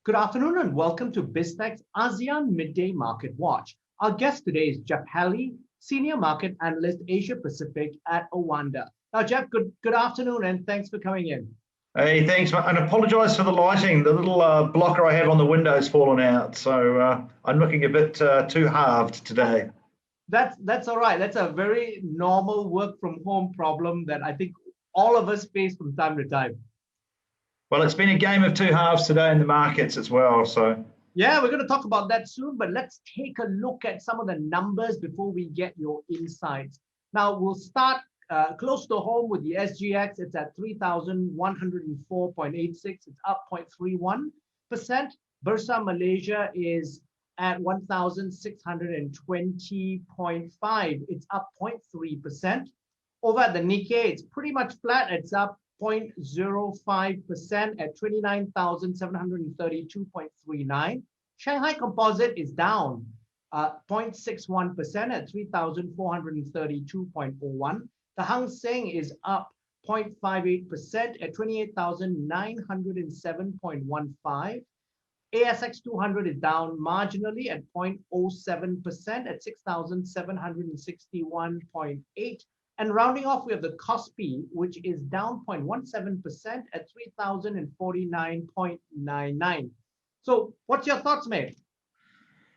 Good afternoon and welcome to BizTech's ASEAN Midday Market Watch. Our guest today is Jeff Halley, Senior Market Analyst Asia Pacific at OANDA. Now, Jeff, good afternoon and thanks for coming in. Hey, thanks, and apologise for the lighting. The little blocker I have on the window has fallen out, so I'm looking a bit too halved today. That's all right. That's a very normal work from home problem that I think all of us face from time to time. Well, it's been a game of two halves today in the markets as well. So yeah, we're going to talk about that soon, but let's take a look at some of the numbers before we get your insights. Now, we'll start close to home with the SGX. It's at 3,104.86. It's up 0.31%. Bursa Malaysia is at 1,620.5. It's up 0.3%. Over at the Nikkei, it's pretty much flat. It's up 0.05% at 29,732.39. Shanghai Composite is down 0.61% at 3,432.01. The Hang Seng is up 0.58% at 28,907.15. ASX 200 is down marginally at 0.07% at 6,761.8. And rounding off, we have the Kospi, which is down 0.17% at 3,049.99. So what's your thoughts, mate?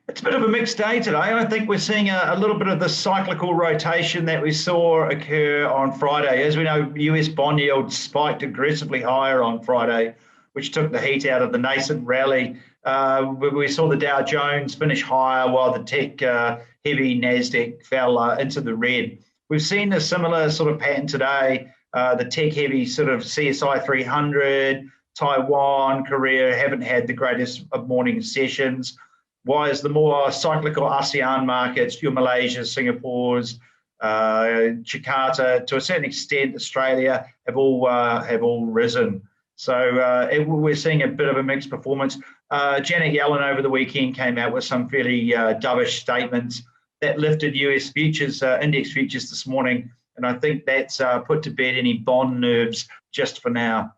It's a bit of a mixed day today. I think we're seeing a little bit of the cyclical rotation that we saw occur on Friday. As we know, US bond yields spiked aggressively higher on Friday, which took the heat out of the nascent rally. We saw the Dow Jones finish higher while the tech-heavy NASDAQ fell into the red. We've seen a similar sort of pattern today. The tech-heavy sort of CSI 300, Taiwan, Korea haven't had the greatest of morning sessions. Whereas the more cyclical ASEAN markets, your Malaysia, Singapore's, Jakarta, to a certain extent, Australia, have all risen. So we're seeing a bit of a mixed performance. Janet Yellen over the weekend came out with some fairly dovish statements that lifted US futures, index futures this morning. And I think that's put to bed any bond nerves just for now.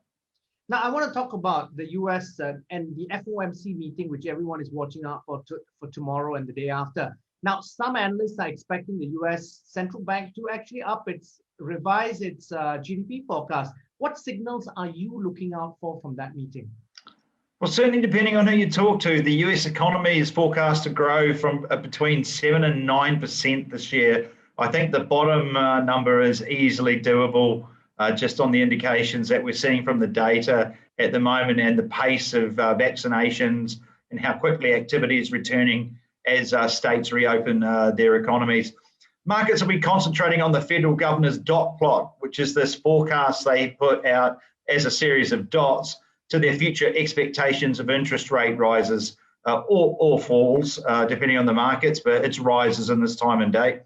Now, I want to talk about the US and the FOMC meeting, which everyone is watching out for tomorrow and the day after. Now, some analysts are expecting the US central bank to actually revise its GDP forecast. What signals are you looking out for from that meeting? Well, certainly depending on who you talk to, the US economy is forecast to grow from between 7 and 9% this year. I think the bottom number is easily doable. Just on the indications that we're seeing from the data at the moment and the pace of vaccinations and how quickly activity is returning as states reopen their economies. Markets will be concentrating on the federal governor's dot plot, which is this forecast they put out as a series of dots to their future expectations of interest rate rises or falls, depending on the markets, but it's rises in this time and date.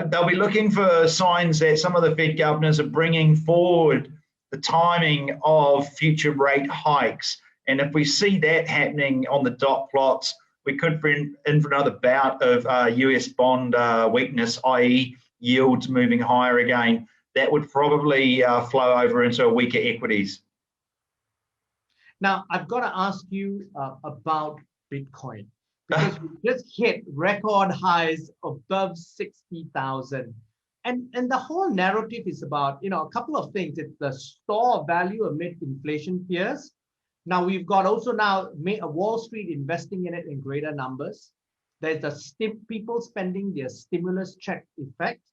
They'll be looking for signs that some of the Fed governors are bringing forward the timing of future rate hikes. And if we see that happening on the dot plots, we could be in for another bout of US bond weakness, i.e. yields moving higher again. That would probably flow over into weaker equities. Now, I've got to ask you about Bitcoin. Because we just hit record highs above 60,000. And the whole narrative is about, a couple of things. It's the store of value amid inflation fears. Now, we've got also now Wall Street investing in it in greater numbers. There's the people spending their stimulus check effect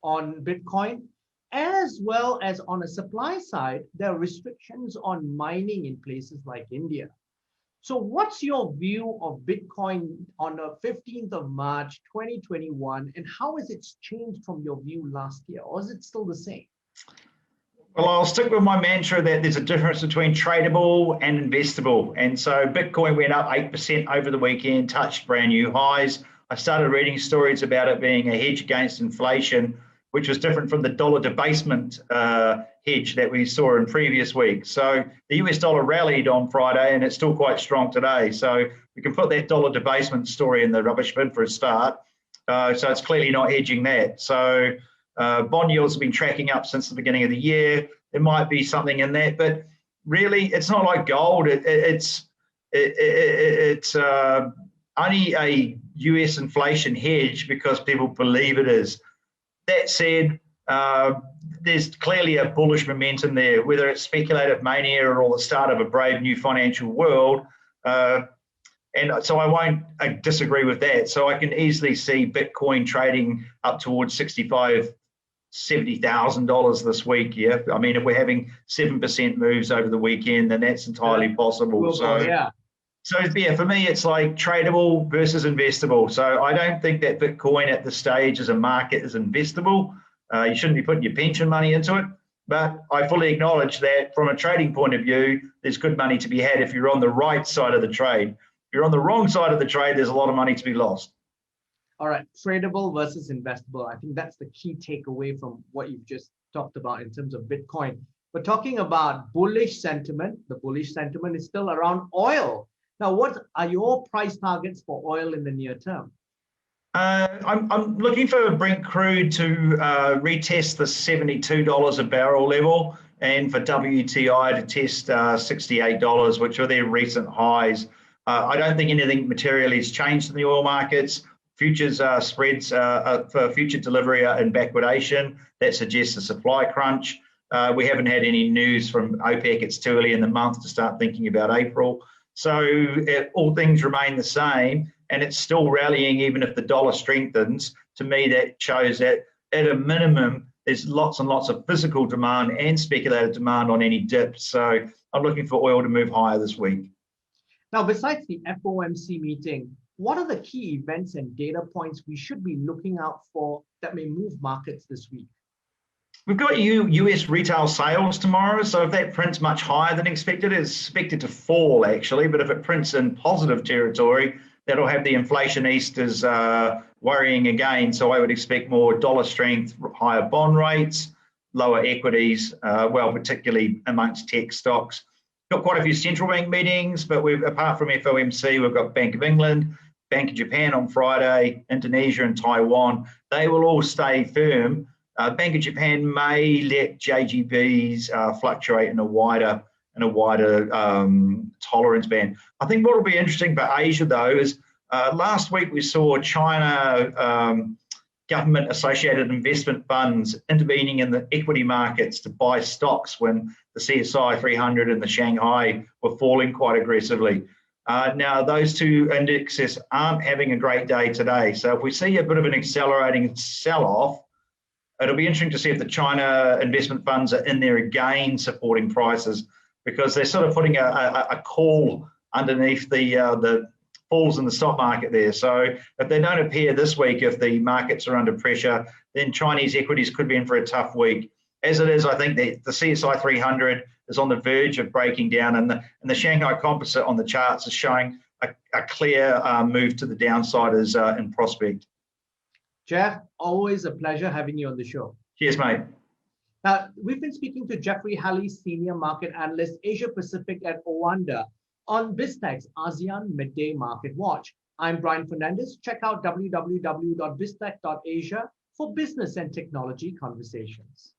on Bitcoin, as well as on the supply side, there are restrictions on mining in places like India. So what's your view of Bitcoin on the 15th of March, 2021, and how has it changed from your view last year, or is it still the same? Well, I'll stick with my mantra that there's a difference between tradable and investable. And so Bitcoin went up 8% over the weekend, touched brand new highs. I started reading stories about it being a hedge against inflation, which was different from the dollar debasement hedge that we saw in previous weeks. So the US dollar rallied on Friday and it's still quite strong today. So we can put that dollar debasement story in the rubbish bin for a start. So it's clearly not hedging that. So bond yields have been tracking up since the beginning of the year. There might be something in that, but really it's not like gold. It's it's only a US inflation hedge because people believe it is. That said, there's clearly a bullish momentum there, whether it's speculative mania or the start of a brave new financial world. And so I won't disagree with that. So I can easily see Bitcoin trading up towards $70,000 this week. Yeah, I mean, if we're having 7% moves over the weekend, then that's entirely possible. So yeah, for me, it's like tradable versus investable. So I don't think that Bitcoin at this stage as a market is investable. You shouldn't be putting your pension money into it. But I fully acknowledge that from a trading point of view, there's good money to be had if you're on the right side of the trade. If you're on the wrong side of the trade, there's a lot of money to be lost. All right, tradable versus investable. I think that's the key takeaway from what you've just talked about in terms of Bitcoin. We're talking about bullish sentiment. The bullish sentiment is still around oil. Now, what are your price targets for oil in the near term? I'm looking for Brent crude to retest the $72 a barrel level, and for WTI to test $68, which are their recent highs. I don't think anything materially has changed in the oil markets. Futures spreads for future delivery are in backwardation. That suggests a supply crunch. We haven't had any news from OPEC. It's too early in the month to start thinking about April. So all things remain the same, and it's still rallying even if the dollar strengthens. To me, that shows that at a minimum, there's lots and lots of physical demand and speculative demand on any dip. So I'm looking for oil to move higher this week. Now, besides the FOMC meeting, what are the key events and data points we should be looking out for that may move markets this week? We've got US retail sales tomorrow, so if that prints much higher than expected, it's expected to fall actually, but if it prints in positive territory, that'll have the inflationists worrying again. So I would expect more dollar strength, higher bond rates, lower equities, well, particularly amongst tech stocks. Got quite a few central bank meetings, but apart from FOMC, we've got Bank of England, Bank of Japan on Friday, Indonesia and Taiwan. They will all stay firm. Bank of Japan may let JGBs fluctuate in a wider tolerance band. I think what will be interesting for Asia though is last week we saw China government-associated investment funds intervening in the equity markets to buy stocks when the CSI 300 and the Shanghai were falling quite aggressively. Now, those two indexes aren't having a great day today. So if we see a bit of an accelerating sell-off, it'll be interesting to see if the China investment funds are in there again supporting prices, because they're sort of putting a call underneath the falls in the stock market there. So if they don't appear this week, if the markets are under pressure, then Chinese equities could be in for a tough week. As it is, I think the CSI 300 is on the verge of breaking down, and the Shanghai Composite on the charts is showing a clear move to the downside as in prospect. Jeff, always a pleasure having you on the show. Cheers, mate. Now, we've been speaking to Jeffrey Halley, Senior Market Analyst, Asia Pacific at OANDA, on BizTech's ASEAN Midday Market Watch. I'm Brian Fernandez. Check out www.biztech.asia for business and technology conversations.